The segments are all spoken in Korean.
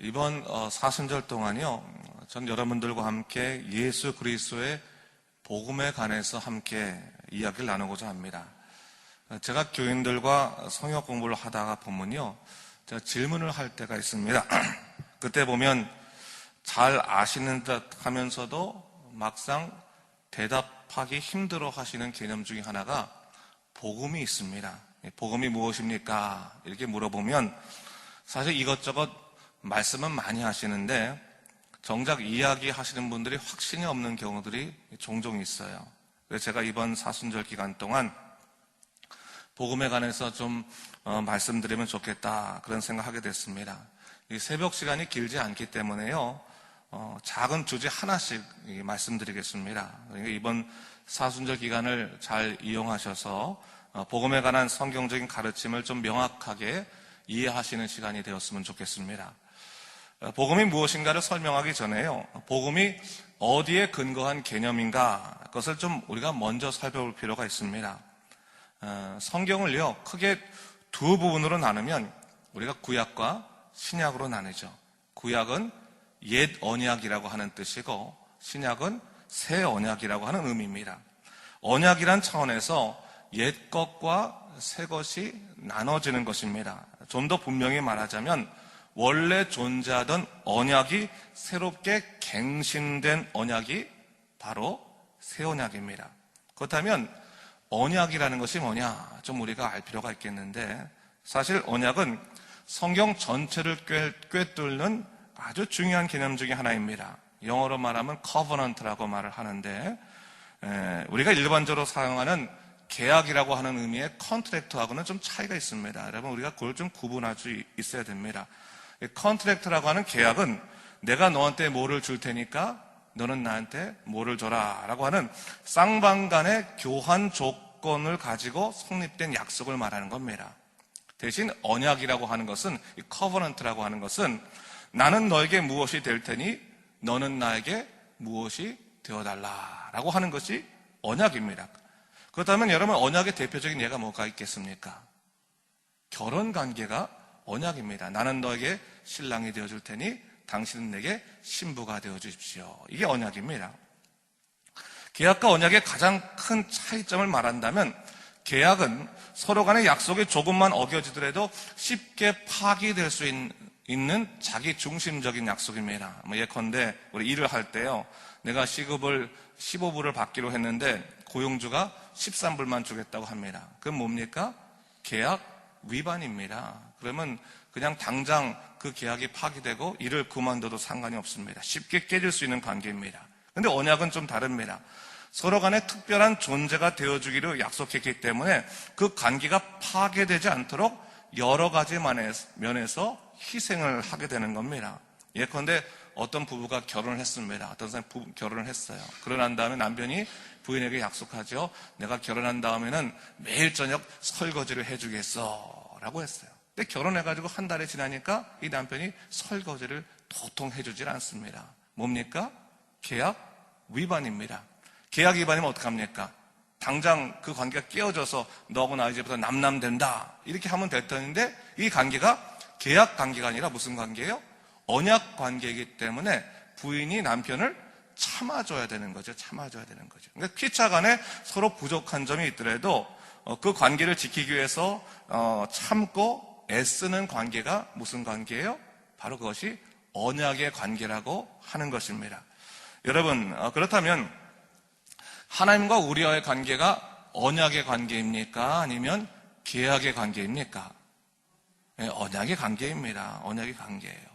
이번 사순절 동안요, 전 여러분들과 함께 예수 그리스도의 복음에 관해서 함께 이야기를 나누고자 합니다. 제가 교인들과 성역 공부를 하다가 보면요, 제가 질문을 할 때가 있습니다. 그때 보면 잘 아시는 듯 하면서도 막상 대답하기 힘들어 하시는 개념 중에 하나가 복음이 있습니다. 복음이 무엇입니까? 이렇게 물어보면 사실 이것저것 말씀은 많이 하시는데 정작 이야기하시는 분들이 확신이 없는 경우들이 종종 있어요. 그래서 제가 이번 사순절 기간 동안 복음에 관해서 좀 말씀드리면 좋겠다 그런 생각하게 됐습니다. 이 새벽 시간이 길지 않기 때문에요, 작은 주제 하나씩 말씀드리겠습니다. 그러니까 이번 사순절 기간을 잘 이용하셔서 복음에 관한 성경적인 가르침을 좀 명확하게 이해하시는 시간이 되었으면 좋겠습니다. 복음이 무엇인가를 설명하기 전에요, 복음이 어디에 근거한 개념인가, 그것을 좀 우리가 먼저 살펴볼 필요가 있습니다. 성경을요, 크게 두 부분으로 나누면 우리가 구약과 신약으로 나누죠. 구약은 옛 언약이라고 하는 뜻이고 신약은 새 언약이라고 하는 의미입니다. 언약이란 차원에서 옛 것과 새 것이 나눠지는 것입니다. 좀 더 분명히 말하자면 원래 존재하던 언약이 새롭게 갱신된 언약이 바로 새 언약입니다. 그렇다면 언약이라는 것이 뭐냐, 좀 우리가 알 필요가 있겠는데, 사실 언약은 성경 전체를 꿰뚫는 아주 중요한 개념 중에 하나입니다. 영어로 말하면 covenant라고 말을 하는데, 우리가 일반적으로 사용하는 계약이라고 하는 의미의 컨트랙트하고는 좀 차이가 있습니다. 여러분, 우리가 그걸 좀 구분할 수 있어야 됩니다. 컨트랙트라고 하는 계약은 내가 너한테 뭐를 줄 테니까 너는 나한테 뭐를 줘라 라고 하는 쌍방 간의 교환 조건을 가지고 성립된 약속을 말하는 겁니다. 대신 언약이라고 하는 것은, 이 커버넌트라고 하는 것은 나는 너에게 무엇이 될 테니 너는 나에게 무엇이 되어달라라고 하는 것이 언약입니다. 그렇다면 여러분, 언약의 대표적인 예가 뭐가 있겠습니까? 결혼관계가 언약입니다. 나는 너에게 신랑이 되어줄 테니 당신은 내게 신부가 되어주십시오. 이게 언약입니다. 계약과 언약의 가장 큰 차이점을 말한다면, 계약은 서로 간의 약속이 조금만 어겨지더라도 쉽게 파기될 수 있는 자기 중심적인 약속입니다. 예컨대 우리 일을 할 때요, 내가 시급을 15불을 받기로 했는데 고용주가 13불만 주겠다고 합니다. 그건 뭡니까? 계약 위반입니다. 그러면 그냥 당장 그 계약이 파기되고 일을 그만둬도 상관이 없습니다. 쉽게 깨질 수 있는 관계입니다. 근데 언약은 좀 다릅니다. 서로 간에 특별한 존재가 되어주기로 약속했기 때문에 그 관계가 파괴되지 않도록 여러 가지 면에서 희생을 하게 되는 겁니다. 예컨대 어떤 부부가 결혼을 했습니다. 어떤 사람이 결혼을 했어요. 결혼한 다음에 남편이 부인에게 약속하죠. 내가 결혼한 다음에는 매일 저녁 설거지를 해주겠어 라고 했어요. 근데 결혼해가지고 한 달이 지나니까 이 남편이 설거지를 도통 해주질 않습니다. 뭡니까? 계약 위반입니다. 계약 위반이면 어떡합니까? 당장 그 관계가 깨어져서 너하고 나 이제부터 남남된다 이렇게 하면 됐던데, 이 관계가 계약 관계가 아니라 무슨 관계예요? 언약 관계이기 때문에 부인이 남편을 참아줘야 되는 거죠. 참아줘야 되는 거죠. 그러니까 피차 간에 서로 부족한 점이 있더라도 그 관계를 지키기 위해서 참고 애쓰는 관계가 무슨 관계예요? 바로 그것이 언약의 관계라고 하는 것입니다. 여러분, 그렇다면 하나님과 우리와의 관계가 언약의 관계입니까? 아니면 계약의 관계입니까? 네, 언약의 관계입니다. 언약의 관계예요.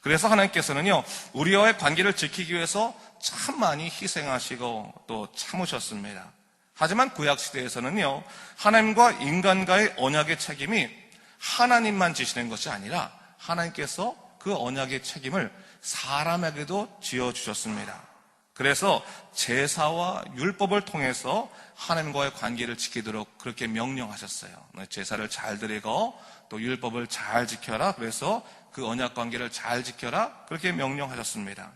그래서 하나님께서는요, 우리와의 관계를 지키기 위해서 참 많이 희생하시고 또 참으셨습니다. 하지만 구약시대에서는요, 하나님과 인간과의 언약의 책임이 하나님만 지시는 것이 아니라 하나님께서 그 언약의 책임을 사람에게도 지어주셨습니다. 그래서 제사와 율법을 통해서 하나님과의 관계를 지키도록 그렇게 명령하셨어요. 제사를 잘 드리고 또 율법을 잘 지켜라. 그래서 그 언약 관계를 잘 지켜라. 그렇게 명령하셨습니다.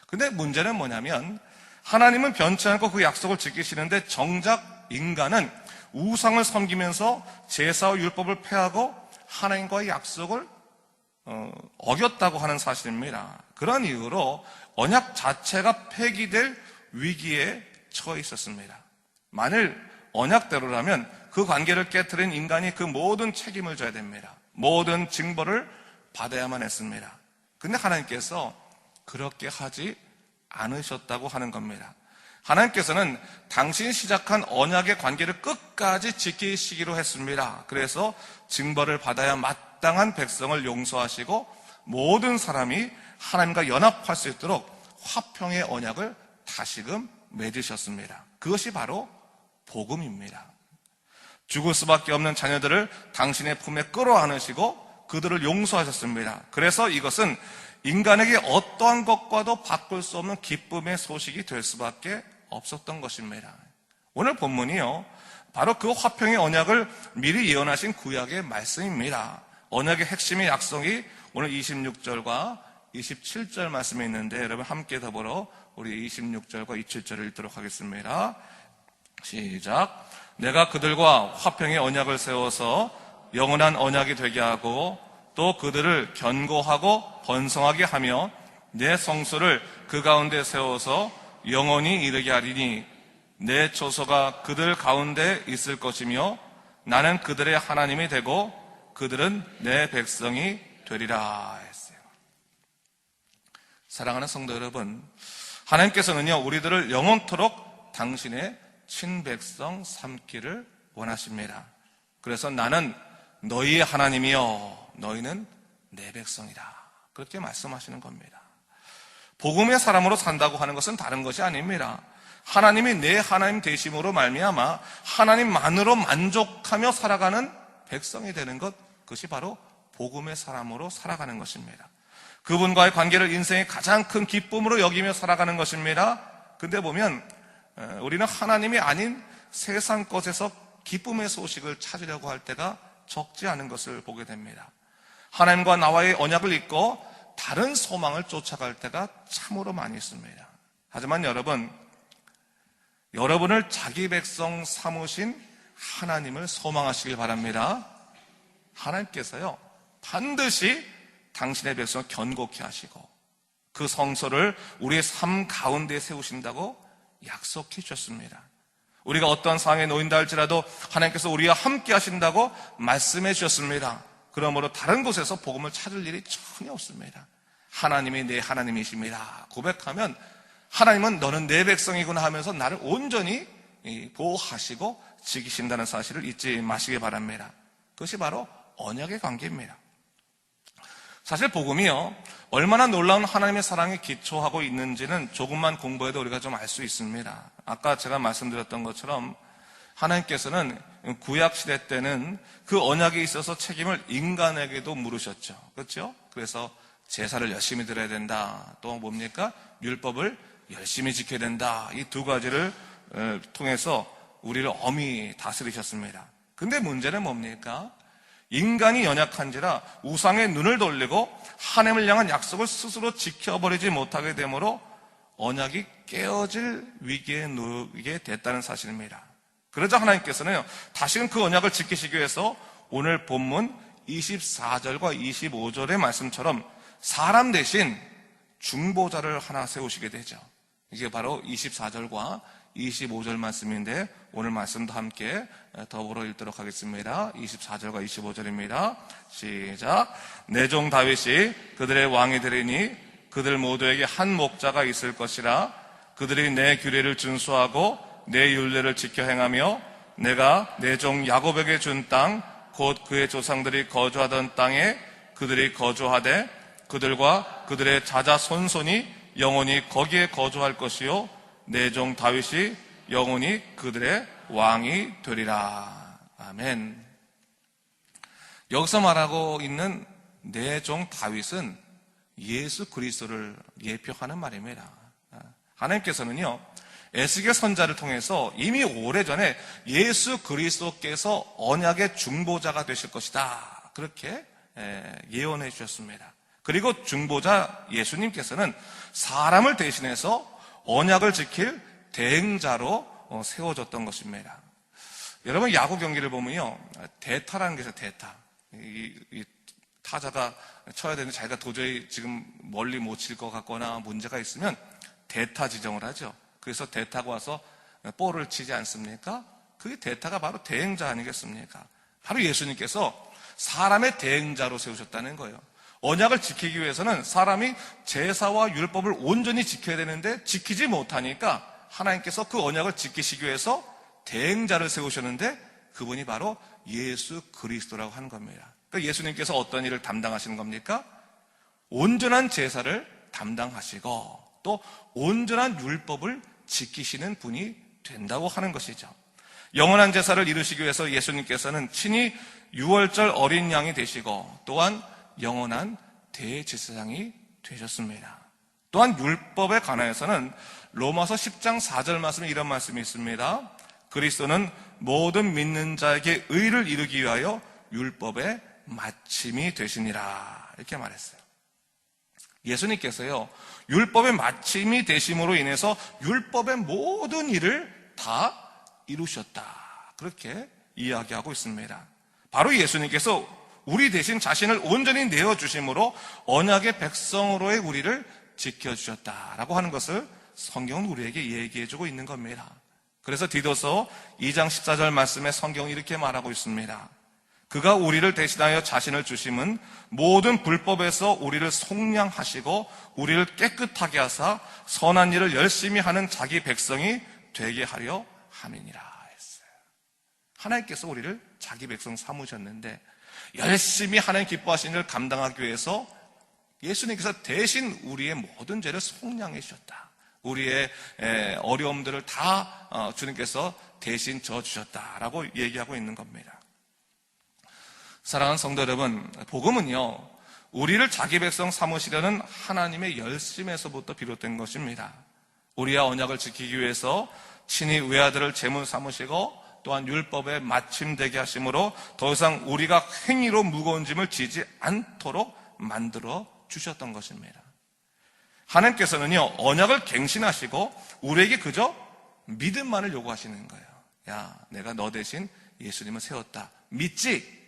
근데 문제는 뭐냐면, 하나님은 변치 않고 그 약속을 지키시는데 정작 인간은 우상을 섬기면서 제사와 율법을 폐하고 하나님과의 약속을 어겼다고 하는 사실입니다. 그런 이유로 언약 자체가 폐기될 위기에 처해 있었습니다. 만일 언약대로라면 그 관계를 깨트린 인간이 그 모든 책임을 져야 됩니다. 모든 징벌을 받아야만 했습니다. 근데 하나님께서 그렇게 하지 않으셨다고 하는 겁니다. 하나님께서는 당신이 시작한 언약의 관계를 끝까지 지키시기로 했습니다. 그래서 징벌을 받아야 마땅한 백성을 용서하시고 모든 사람이 하나님과 연합할 수 있도록 화평의 언약을 다시금 맺으셨습니다. 그것이 바로 복음입니다. 죽을 수밖에 없는 자녀들을 당신의 품에 끌어안으시고 그들을 용서하셨습니다. 그래서 이것은 인간에게 어떠한 것과도 바꿀 수 없는 기쁨의 소식이 될 수밖에 없었던 것입니다. 오늘 본문이요, 바로 그 화평의 언약을 미리 예언하신 구약의 말씀입니다. 언약의 핵심의 약속이 오늘 26절과 27절 말씀에 있는데 여러분 함께 더불어 우리 26절과 27절을 읽도록 하겠습니다. 시작. 내가 그들과 화평의 언약을 세워서 영원한 언약이 되게 하고 또 그들을 견고하고 번성하게 하며 내 성소를 그 가운데 세워서 영원히 이르게 하리니 내 처소가 그들 가운데 있을 것이며 나는 그들의 하나님이 되고 그들은 내 백성이 되리라 했어요. 사랑하는 성도 여러분, 하나님께서는요 우리들을 영원토록 당신의 친백성 삼기를 원하십니다. 그래서 나는 너희의 하나님이여 너희는 내 백성이다, 그렇게 말씀하시는 겁니다. 복음의 사람으로 산다고 하는 것은 다른 것이 아닙니다. 하나님이 내 하나님 되심으로 말미암아 하나님만으로 만족하며 살아가는 백성이 되는 것, 그것이 바로 복음의 사람으로 살아가는 것입니다. 그분과의 관계를 인생의 가장 큰 기쁨으로 여기며 살아가는 것입니다. 근데 보면 우리는 하나님이 아닌 세상 것에서 기쁨의 소식을 찾으려고 할 때가 적지 않은 것을 보게 됩니다. 하나님과 나와의 언약을 잊고 다른 소망을 쫓아갈 때가 참으로 많이 있습니다. 하지만 여러분을 자기 백성 삼으신 하나님을 소망하시길 바랍니다. 하나님께서요 반드시 당신의 백성을 견고케 하시고 그 성소를 우리의 삶 가운데 세우신다고 약속해 주셨습니다. 우리가 어떠한 상황에 놓인다 할지라도 하나님께서 우리와 함께 하신다고 말씀해 주셨습니다. 그러므로 다른 곳에서 복음을 찾을 일이 전혀 없습니다. 하나님이 내 하나님이십니다 고백하면 하나님은 너는 내 백성이구나 하면서 나를 온전히 보호하시고 지키신다는 사실을 잊지 마시기 바랍니다. 그것이 바로 언약의 관계입니다. 사실 복음이요 얼마나 놀라운 하나님의 사랑에 기초하고 있는지는 조금만 공부해도 우리가 좀 알 수 있습니다. 아까 제가 말씀드렸던 것처럼 하나님께서는 구약 시대 때는 그 언약에 있어서 책임을 인간에게도 물으셨죠. 그렇죠? 그래서 제사를 열심히 드려야 된다. 또 뭡니까? 율법을 열심히 지켜야 된다. 이 두 가지를 통해서 우리를 엄히 다스리셨습니다. 근데 문제는 뭡니까? 인간이 연약한지라 우상의 눈을 돌리고 하나님을 향한 약속을 스스로 지켜버리지 못하게 되므로 언약이 깨어질 위기에 놓이게 됐다는 사실입니다. 그러자 하나님께서는 다시금 그 언약을 지키시기 위해서 오늘 본문 24절과 25절의 말씀처럼 사람 대신 중보자를 하나 세우시게 되죠. 이게 바로 24절과 25절 말씀인데 오늘 말씀도 함께 더불어 읽도록 하겠습니다. 24절과 25절입니다. 시작. 내 종 다윗이 그들의 왕이 되리니 그들 모두에게 한 목자가 있을 것이라. 그들이 내 규례를 준수하고 내 율례를 지켜 행하며 내가 내 종 야곱에게 준 땅 곧 그의 조상들이 거주하던 땅에 그들이 거주하되 그들과 그들의 자자손손이 영원히 거기에 거주할 것이요 내 종 다윗이 영원히 그들의 왕이 되리라. 아멘. 여기서 말하고 있는 내 종 다윗은 예수 그리스도를 예표하는 말입니다. 하나님께서는요 에스겔 선자를 통해서 이미 오래전에 예수 그리스도께서 언약의 중보자가 되실 것이다, 그렇게 예언해 주셨습니다. 그리고 중보자 예수님께서는 사람을 대신해서 언약을 지킬 대행자로 세워졌던 것입니다. 여러분 야구 경기를 보면요 대타라는 게 있어요. 대타. 타자가 쳐야 되는데 자기가 도저히 지금 멀리 못 칠 것 같거나 문제가 있으면 대타 지정을 하죠. 그래서 대타가 와서 볼을 치지 않습니까? 그게 대타가 바로 대행자 아니겠습니까? 바로 예수님께서 사람의 대행자로 세우셨다는 거예요. 언약을 지키기 위해서는 사람이 제사와 율법을 온전히 지켜야 되는데 지키지 못하니까 하나님께서 그 언약을 지키시기 위해서 대행자를 세우셨는데 그분이 바로 예수 그리스도라고 하는 겁니다. 그러니까 예수님께서 어떤 일을 담당하시는 겁니까? 온전한 제사를 담당하시고 또 온전한 율법을 지키시는 분이 된다고 하는 것이죠. 영원한 제사를 이루시기 위해서 예수님께서는 친히 유월절 어린 양이 되시고 또한 영원한 대제사장이 되셨습니다. 또한 율법에 관하여서는 로마서 10장 4절 말씀에 이런 말씀이 있습니다. 그리스도는 모든 믿는 자에게 의를 이루기 위하여 율법의 마침이 되시니라 이렇게 말했어요. 예수님께서요 율법의 마침이 되심으로 인해서 율법의 모든 일을 다 이루셨다 그렇게 이야기하고 있습니다. 바로 예수님께서 우리 대신 자신을 온전히 내어주심으로 언약의 백성으로의 우리를 지켜주셨다라고 하는 것을 성경은 우리에게 얘기해주고 있는 겁니다. 그래서 디도서 2장 14절 말씀에 성경은 이렇게 말하고 있습니다. 그가 우리를 대신하여 자신을 주심은 모든 불법에서 우리를 속량하시고 우리를 깨끗하게 하사 선한 일을 열심히 하는 자기 백성이 되게 하려 함이니라 했어요. 하나님께서 우리를 자기 백성 삼으셨는데 열심히 하나님 기뻐하시는 일을 감당하기 위해서 예수님께서 대신 우리의 모든 죄를 속량해 주셨다. 우리의 어려움들을 다 주님께서 대신 져주셨다라고 얘기하고 있는 겁니다. 사랑하는 성도 여러분, 복음은요 우리를 자기 백성 삼으시려는 하나님의 열심에서부터 비롯된 것입니다. 우리와 언약을 지키기 위해서 친히 외아들을 제물 삼으시고 또한 율법에 마침되게 하심으로 더 이상 우리가 행위로 무거운 짐을 지지 않도록 만들어 주셨던 것입니다. 하나님께서는요 언약을 갱신하시고 우리에게 그저 믿음만을 요구하시는 거예요. 야, 내가 너 대신 예수님을 세웠다. 믿지?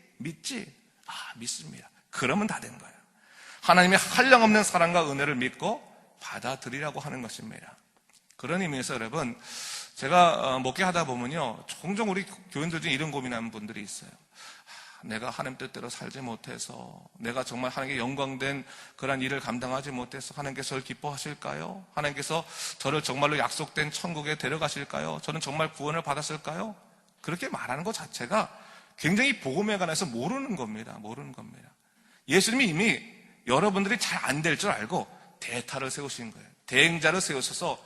믿습니다. 그러면 다 된 거예요. 하나님의 한량없는 사랑과 은혜를 믿고 받아들이라고 하는 것입니다. 그런 의미에서 여러분, 제가 목회하다 보면요 종종 우리 교인들 중에 이런 고민하는 분들이 있어요. 내가 하나님 뜻대로 살지 못해서, 내가 정말 하나님께 영광된 그런 일을 감당하지 못해서 하나님께서 저를 기뻐하실까요? 하나님께서 저를 정말로 약속된 천국에 데려가실까요? 저는 정말 구원을 받았을까요? 그렇게 말하는 것 자체가 굉장히 복음에 관해서 모르는 겁니다. 예수님이 이미 여러분들이 잘 안 될 줄 알고 대타를 세우신 거예요. 대행자를 세우셔서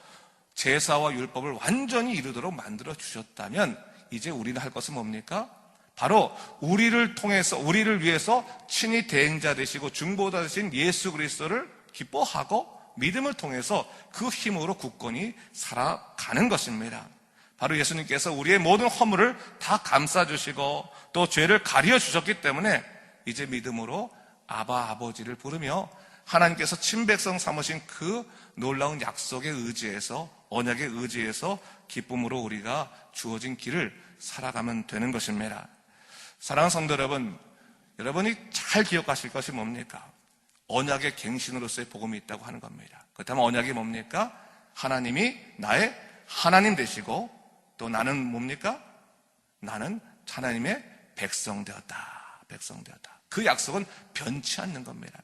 제사와 율법을 완전히 이루도록 만들어 주셨다면 이제 우리는 할 것은 뭡니까? 바로 우리를 통해서, 우리를 위해서 친히 대행자 되시고 중보자 되신 예수 그리스도를 기뻐하고 믿음을 통해서 그 힘으로 굳건히 살아가는 것입니다. 바로 예수님께서 우리의 모든 허물을 다 감싸주시고 또 죄를 가려 주셨기 때문에 이제 믿음으로 아바 아버지를 부르며 하나님께서 친백성 삼으신 그 놀라운 약속의 의지에서, 언약의 의지에서 기쁨으로 우리가 주어진 길을 살아가면 되는 것입니다. 사랑하는 성도 여러분, 여러분이 잘 기억하실 것이 뭡니까? 언약의 갱신으로서의 복음이 있다고 하는 겁니다. 그렇다면 언약이 뭡니까? 하나님이 나의 하나님 되시고 또 나는 뭡니까? 나는 하나님의 백성 되었다. 그 약속은 변치 않는 겁니다.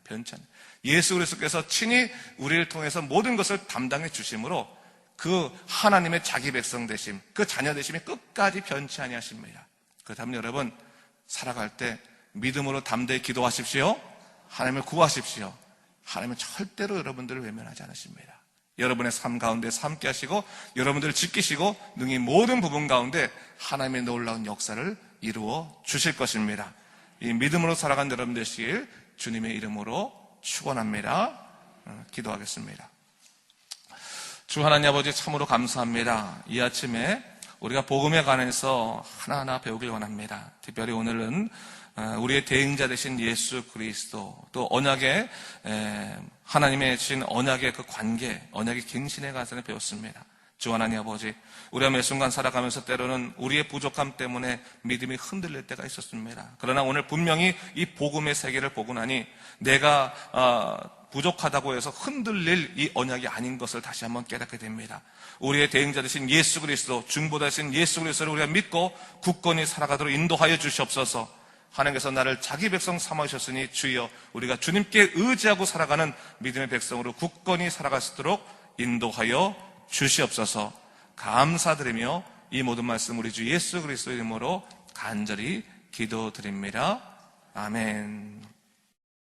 예수 그리스도께서 친히 우리를 통해서 모든 것을 담당해 주심으로 그 하나님의 자기 백성 되심, 그 자녀 되심이 끝까지 변치 아니하십니다. 그렇다면 여러분, 살아갈 때 믿음으로 담대히 기도하십시오. 하나님을 구하십시오. 하나님은 절대로 여러분들을 외면하지 않으십니다. 여러분의 삶 가운데 함께 하시고 여러분들을 지키시고 능히 모든 부분 가운데 하나님의 놀라운 역사를 이루어 주실 것입니다. 이 믿음으로 살아간 여러분 되시길 주님의 이름으로 축원합니다. 기도하겠습니다. 주 하나님 아버지 참으로 감사합니다. 이 아침에 우리가 복음에 관해서 하나하나 배우길 원합니다. 특별히 오늘은 우리의 대행자 되신 예수 그리스도, 또 언약의 하나님의 주신 언약의 그 관계, 언약의 갱신에 관해서 배웠습니다. 주 하나님 아버지, 우리가 매 순간 살아가면서 때로는 우리의 부족함 때문에 믿음이 흔들릴 때가 있었습니다. 그러나 오늘 분명히 이 복음의 세계를 보고 나니 내가 부족하다고 해서 흔들릴 이 언약이 아닌 것을 다시 한번 깨닫게 됩니다. 우리의 대행자 되신 예수 그리스도, 중보자 되신 예수 그리스도를 우리가 믿고 굳건히 살아가도록 인도하여 주시옵소서. 하나님께서 나를 자기 백성 삼으셨으니 주여, 우리가 주님께 의지하고 살아가는 믿음의 백성으로 굳건히 살아갈 수 있도록 인도하여 주시옵소서. 감사드리며 이 모든 말씀 우리 주 예수 그리스도의 이름으로 간절히 기도드립니다. 아멘.